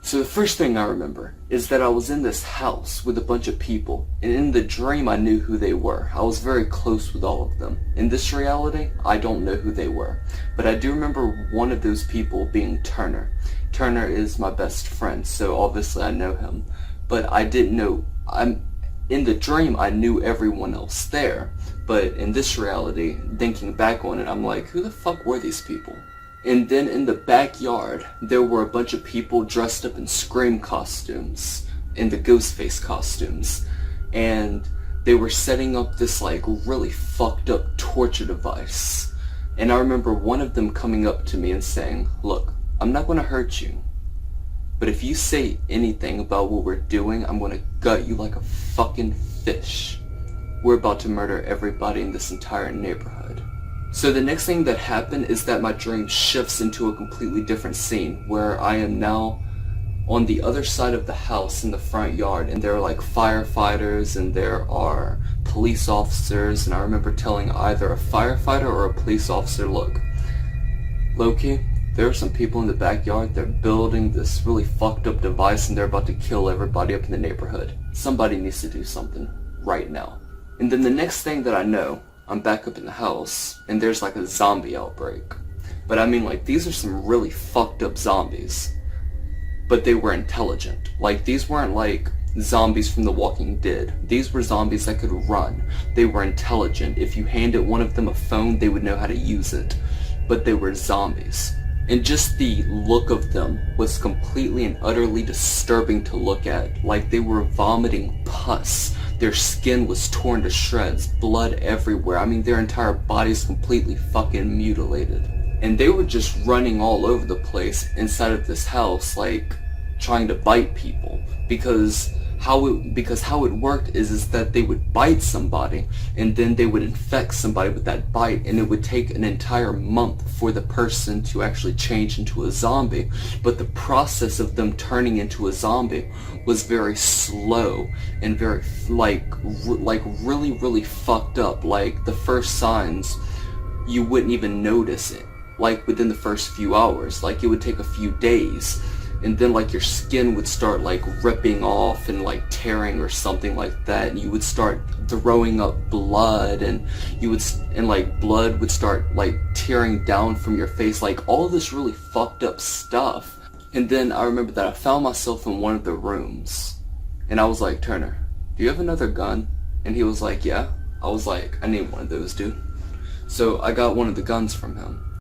So the first thing I remember is that I was in this house with a bunch of people, and in the dream I knew who they were. I was very close with all of them. In this reality, I don't know who they were, but I do remember one of those people being Turner. Turner is my best friend, so obviously I know him, but I didn't know, in the dream I knew everyone else there, but in this reality, thinking back on it, I'm like, who the fuck were these people? And then in the backyard, there were a bunch of people dressed up in Scream costumes, in the Ghostface costumes, and they were setting up this like really fucked up torture device. And I remember one of them coming up to me and saying, look, I'm not gonna hurt you, but if you say anything about what we're doing, I'm gonna gut you like a fucking fish. We're about to murder everybody in this entire neighborhood. So the next thing that happened is that my dream shifts into a completely different scene where I am now on the other side of the house in the front yard, and there are like firefighters and there are police officers, and I remember telling either a firefighter or a police officer, look, Loki, there are some people in the backyard, they're building this really fucked up device and they're about to kill everybody up in the neighborhood. Somebody needs to do something right now. And then the next thing that I know, I'm back up in the house, and there's like a zombie outbreak. But I mean, like, these are some really fucked up zombies. But they were intelligent. Like, these weren't like zombies from The Walking Dead. These were zombies that could run. They were intelligent. If you handed one of them a phone, they would know how to use it. But they were zombies. And just the look of them was completely and utterly disturbing to look at. Like, they were vomiting pus. Their skin was torn to shreds, blood everywhere. I mean, their entire bodies completely fucking mutilated. And they were just running all over the place inside of this house, like, trying to bite people. Because how it worked is that they would bite somebody, and then they would infect somebody with that bite, and it would take an entire month for the person to actually change into a zombie. But the process of them turning into a zombie was very slow and very like really, really fucked up. Like, the first signs, you wouldn't even notice it, like within the first few hours. Like, it would take a few days, and then like your skin would start like ripping off and like tearing or something like that, and you would start throwing up blood, and like blood would start like tearing down from your face, like all this really fucked up stuff. And then I remember that I found myself in one of the rooms, and I was like, Turner, do you have another gun? And he was like, yeah. I was like, I need one of those, dude. So I got one of the guns from him.